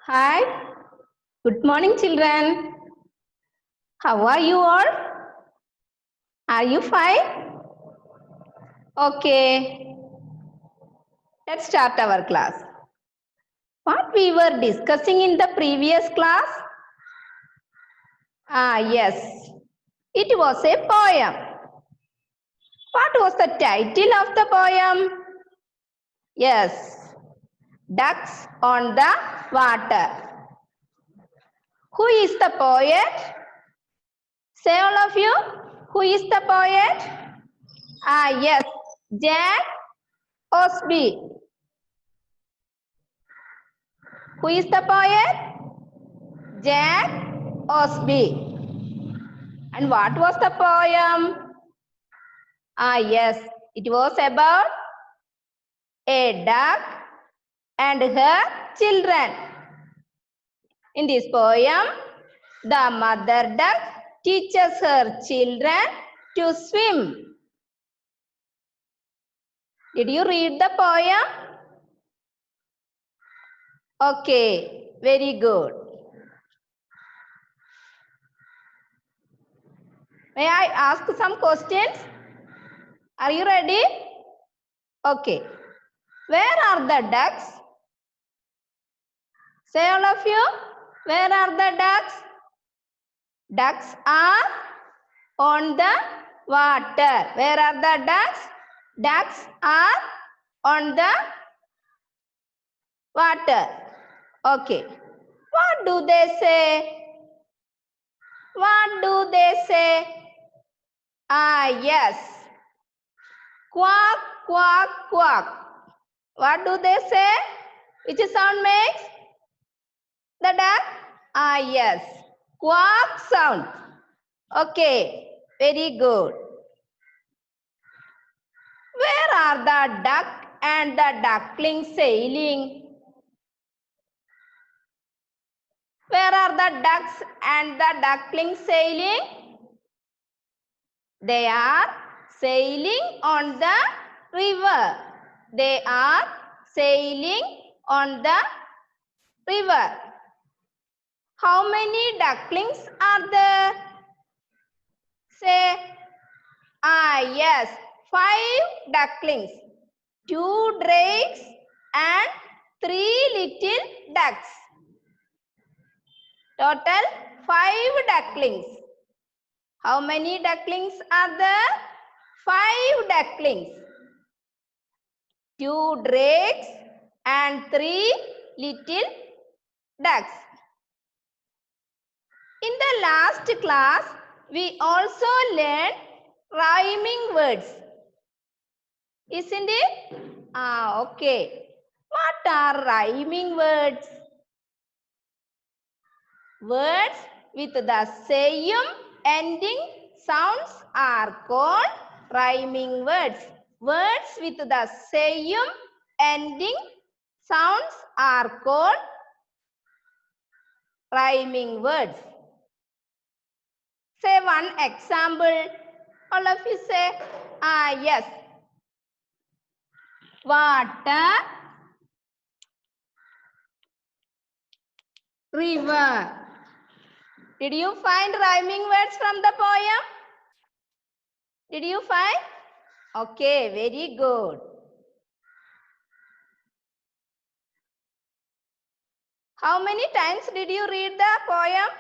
Hi, good morning, children. How are you all? Are you fine? Okay, let's start our class. What we were discussing in the previous class? Yes, it was a poem. What was the title of the poem? Yes, Ducks on the Water. Who is the poet? Say all of you, who is the poet? Yes, Jack Osby. Who is the poet? Jack Osby. And what was the poem? Yes, it was about a duck and her children. In this poem, the mother duck teaches her children to swim. Did you read the poem? Okay, very good. May I ask some questions? Are you ready? Okay. Where are the ducks? Say all of you. Where are the ducks? Ducks are on the water. Where are the ducks? Ducks are on the water. Okay. What do they say? What do they say? Yes. Quack, quack, quack. What do they say? Which sound makes the duck? Yes. Quack sound. Okay. Very good. Where are the duck and the duckling sailing? Where are the ducks and the duckling sailing? They are sailing on the river. They are sailing on the river. How many ducklings are there? Say, yes, 5 ducklings, 2 drakes and 3 little ducks. Total 5 ducklings. How many ducklings are there? 5 ducklings, 2 drakes and 3 little ducks. In the last class, we also learned rhyming words. Isn't it? Okay. What are rhyming words? Words with the same ending sounds are called rhyming words. Words with the same ending sounds are called rhyming words. Say one example. All of you say, yes. Water, river. Did you find rhyming words from the poem? Did you find? Okay, very good. How many times did you read the poem?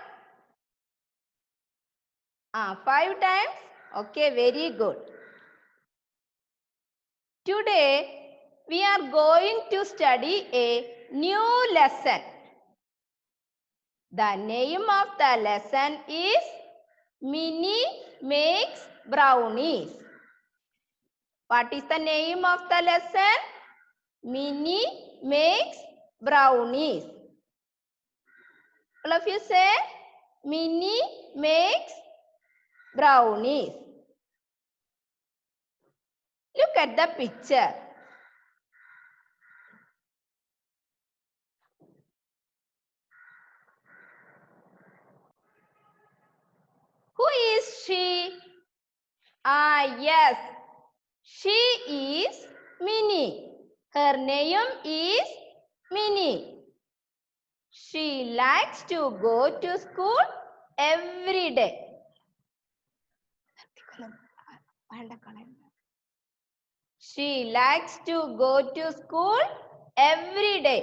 5 times? Okay, very good. Today, we are going to study a new lesson. The name of the lesson is Minnie Makes Brownies. What is the name of the lesson? Minnie Makes Brownies. All of you say, Minnie makes brownies. Look at the picture. Who is she? Yes, she is Minnie. Her name is Minnie. She likes to go to school every day. She likes to go to school every day.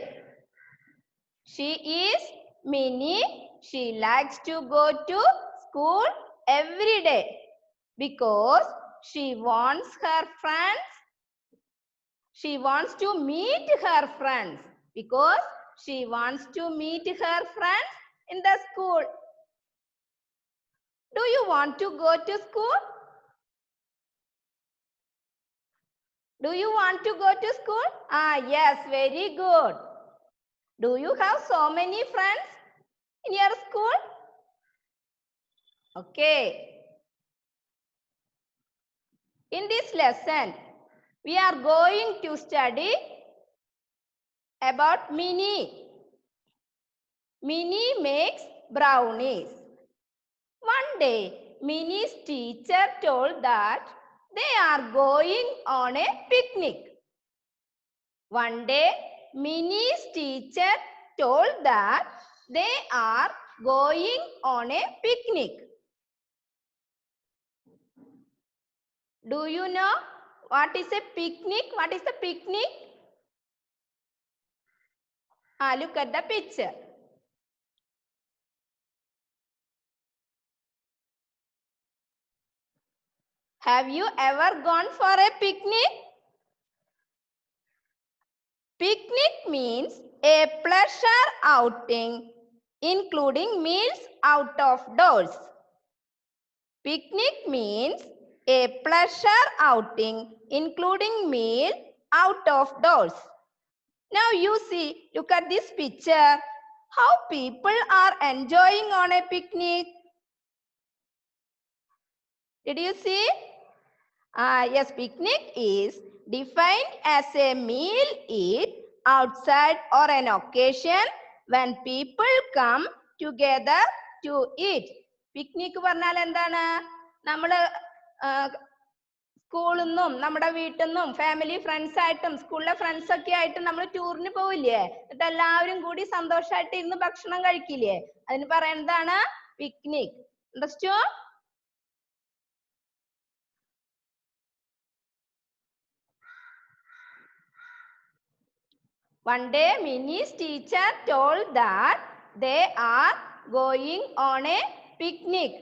She is Minnie. She likes to go to school every day because she wants her friends. She wants to meet her friends because she wants to meet her friends in the school. Do you want to go to school? Do you want to go to school? Yes, very good. Do you have so many friends in your school? Okay. In this lesson, we are going to study about Minnie. Minnie makes brownies. One day, Minnie's teacher told that they are going on a picnic. One day, Minnie's teacher told that they are going on a picnic. Do you know what is a picnic? What is a picnic? Look at the picture. Have you ever gone for a picnic? Picnic means a pleasure outing including meals out of doors. Picnic means a pleasure outing including meal out of doors. Now you see, look at this picture. How people are enjoying on a picnic. Did you see? Yes, picnic is defined as a meal eat outside or an occasion when people come together to eat. Picnic പറഞ്ഞാൽ എന്താണ്? നമ്മൾ സ്കൂളിൽ നിന്നും നമ്മുടെ വീട്ടിൽ നിന്നും family friends ആയിട്ടും സ്കൂളിലെ ഫ്രണ്ട്സ് ഒക്കെ ആയിട്ടും നമ്മൾ ടൂറിന് പോവില്ലേ? എന്നിട്ട് എല്ലാവരും കൂടി സന്തോഷമായിട്ട് ഇരുന്ന് ഭക്ഷണം കഴിക്കില്ലേ? അതിന് പറയുന്നതാണ് picnic. Understood? One day, Minnie's teacher told that they are going on a picnic.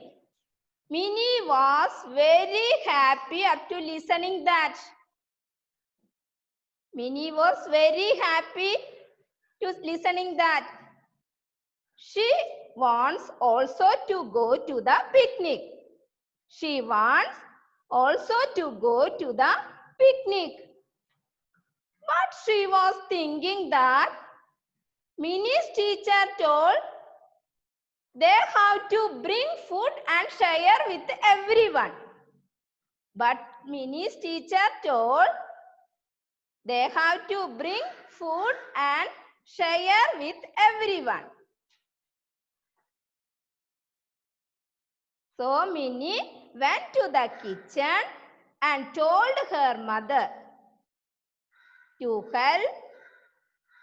Minnie was very happy after listening that. Minnie was very happy to listening that. She wants also to go to the picnic. She wants also to go to the picnic. But she was thinking that Minnie's teacher told they have to bring food and share with everyone. But Minnie's teacher told they have to bring food and share with everyone. So Minnie went to the kitchen and told her mother to help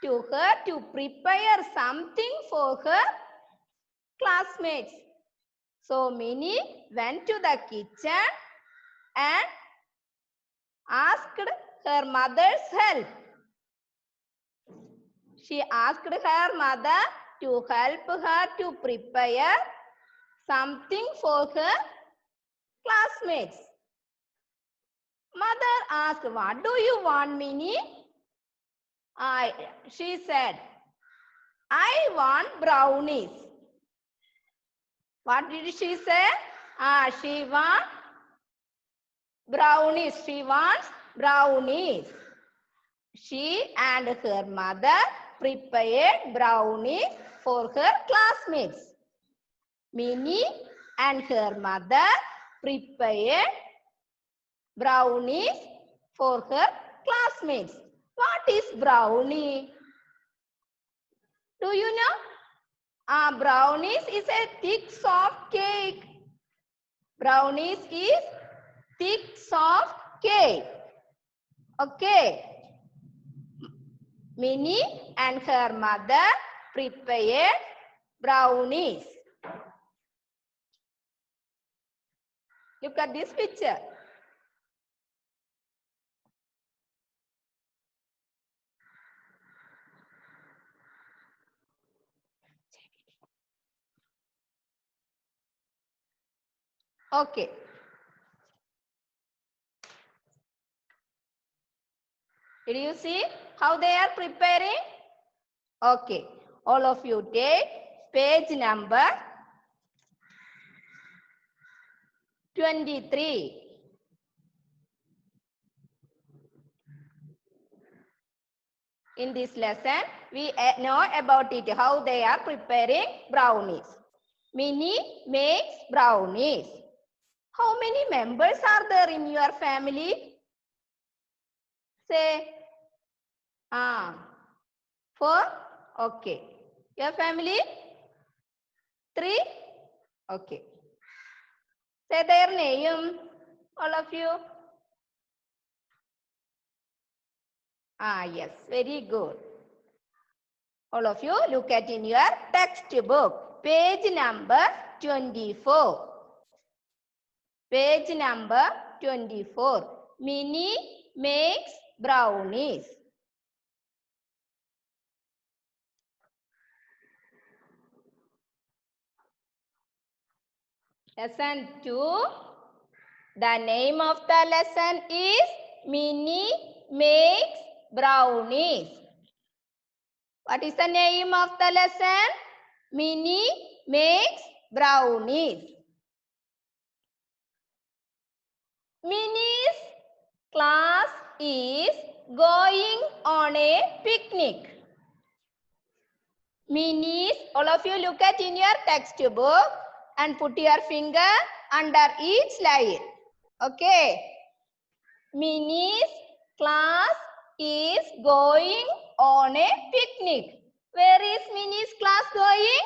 to her to prepare something for her classmates. So Minnie went to the kitchen and asked her mother's help. She asked her mother to help her to prepare something for her classmates. Mother asked, "What do you want, Minnie?" She said, "I want brownies." What did she say? She wants brownies. She wants brownies. She and her mother prepared brownies for her classmates. Minnie and her mother prepared brownies for her classmates. What is brownie? Do you know? Brownies is a thick, soft cake. Brownies is thick, soft cake. Okay. Minnie and her mother prepared brownies. Look at this picture. Okay. Did you see how they are preparing? Okay. All of you take page number 23. In this lesson, we know about it, how they are preparing brownies. Minnie makes brownies. How many members are there in your family? Say, 4? Okay. Your family? 3? Okay. Say their name, all of you. Yes, very good. All of you look at in your textbook, page number 24. Page number 24. Minnie makes brownies. Lesson 2. The name of the lesson is Minnie makes brownies. What is the name of the lesson? Minnie makes brownies. Minnie's class is going on a picnic. Minnie's, all of you look at in your textbook and put your finger under each line. Okay. Minnie's class is going on a picnic. Where is Minnie's class going?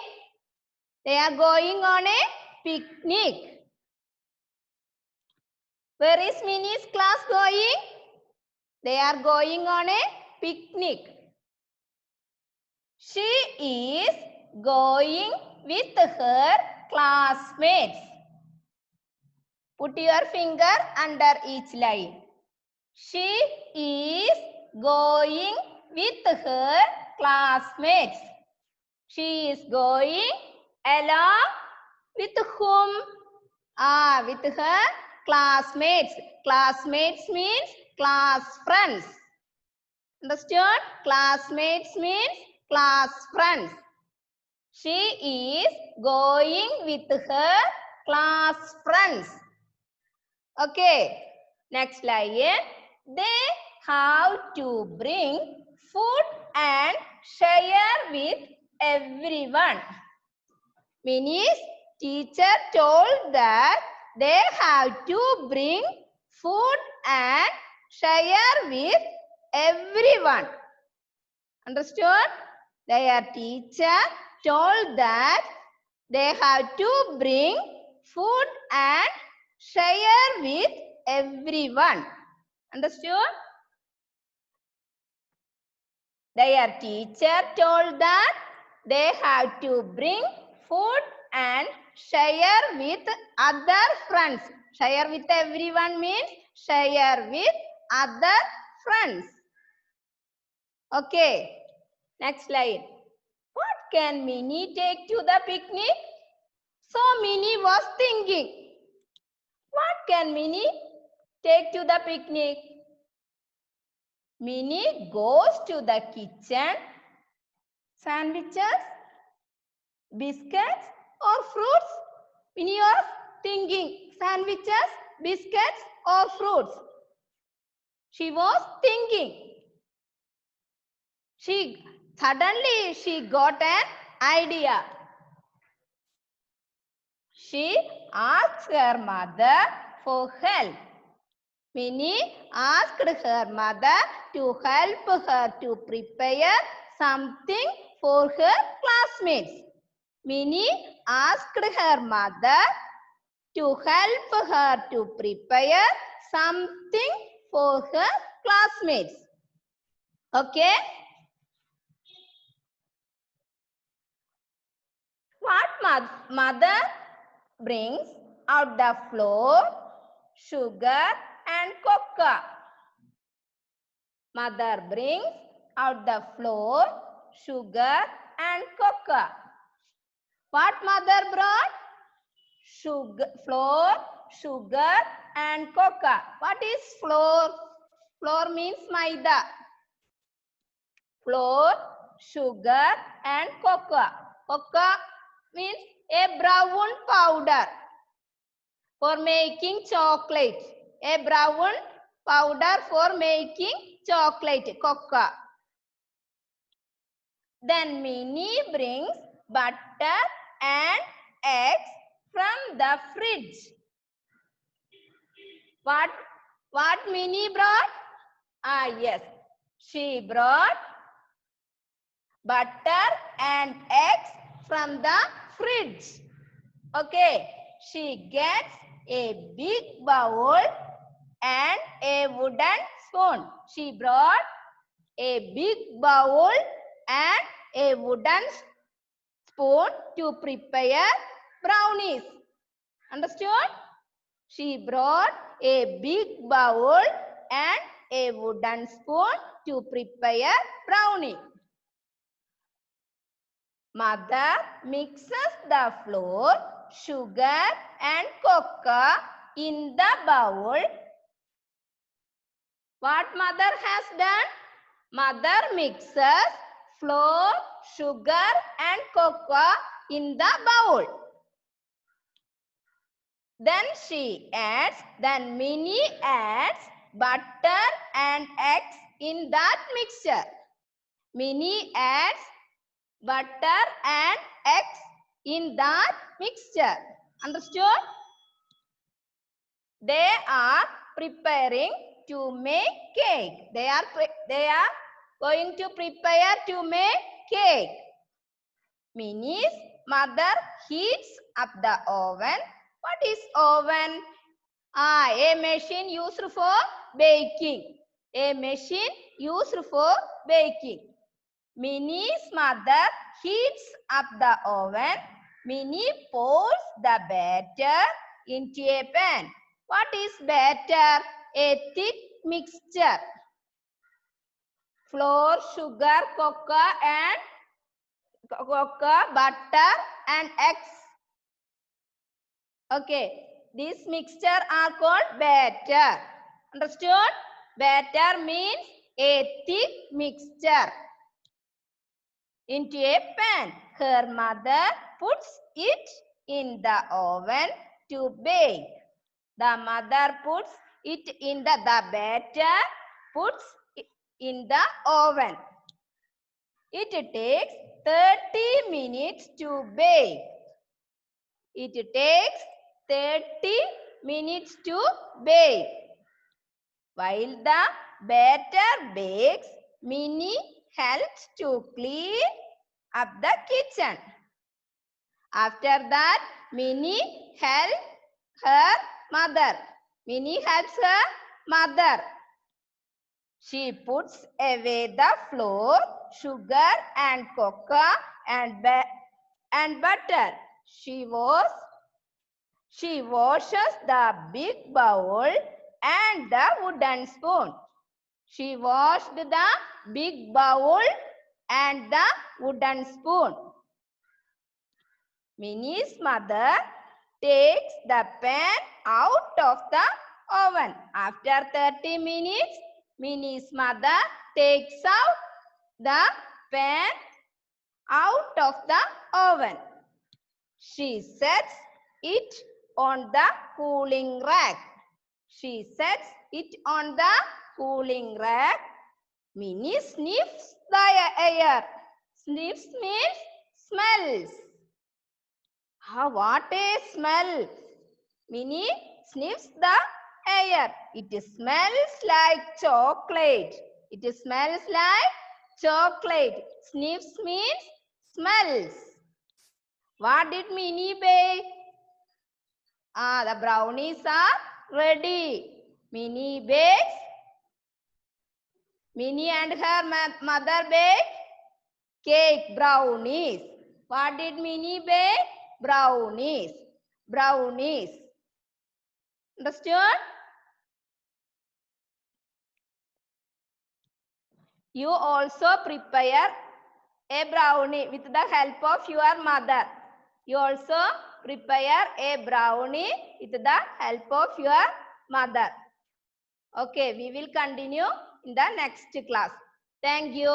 They are going on a picnic. Where is Minnie's class going? They are going on a picnic. She is going with her classmates. Put your finger under each line. She is going with her classmates. She is going along with whom? With her classmates. Classmates means class friends. Understood? Classmates means class friends. She is going with her class friends. Okay. Next line. They have to bring food and share with everyone. Minnie's teacher told that they have to bring food and share with everyone. Understood? Their teacher told that they have to bring food and share with everyone. Understood? Their teacher told that they have to bring food and share with other friends. Share with everyone means share with other friends. Okay. Next slide. What can Minnie take to the picnic? So Minnie was thinking, what can Minnie take to the picnic? Minnie goes to the kitchen. Sandwiches, biscuits or fruits? Minnie was thinking, sandwiches, biscuits or fruits? She was thinking. Suddenly she got an idea. She asked her mother for help. Minnie asked her mother to help her to prepare something for her classmates. Minnie asked her mother to help her to prepare something for her classmates. Okay? mother brings out the flour, sugar and cocoa. Mother brings out the flour, sugar and cocoa. What mother brought? Flour, sugar and cocoa. What is flour? Flour means maida. Flour, sugar and cocoa. Cocoa means a brown powder for making chocolate. A brown powder for making chocolate, cocoa. Then Minnie brings butter and eggs from the fridge. What Minnie brought? Yes, she brought butter and eggs from the fridge. Okay, she gets a big bowl and a wooden spoon. She brought a big bowl and a wooden spoon to prepare brownies. Understood? She brought a big bowl and a wooden spoon to prepare brownie. Mother mixes the flour, sugar and cocoa in the bowl. What mother has done? Mother mixes flour, sugar and cocoa in the bowl. Then Minnie adds butter and eggs in that mixture. Minnie adds butter and eggs in that mixture. Understood? They are preparing to make cake. They are going to prepare to make cake. Minnie's mother heats up the oven. What is oven? A machine used for baking. A machine used for baking. Minnie's mother heats up the oven. Minnie pours the batter into a pan. What is batter? A thick mixture. Flour, sugar, cocoa, butter and eggs. Okay, this mixture are called batter. Understood? Batter means a thick mixture into a pan. Her mother puts it in the oven to bake. The mother puts it in the batter, puts it in the oven. It takes 30 minutes to bake. It takes 30 minutes to bake. While the batter bakes, Minnie helps to clean up the kitchen. After that, Minnie helps her mother. Minnie helps her mother. She puts away the flour, sugar and cocoa and butter. She washes the big bowl and the wooden spoon. She washed the big bowl and the wooden spoon. Minnie's mother takes the pan out of the oven. After 30 minutes, Minnie's mother takes out the pan out of the oven. She sets it on the cooling rack. She sets it on the cooling rack. Minnie sniffs the air. Sniffs means smells. What a smell! Minnie sniffs the air. It smells like chocolate. It smells like chocolate. Sniffs means smells. What did Minnie bake? The brownies are ready. Minnie bakes. Minnie and her mother bake cake brownies. What did Minnie bake? brownies. Brownies. Understood? You also prepare a brownie with the help of your mother. You also prepare a brownie with the help of your mother. Okay, we will continue in the next class. Thank you.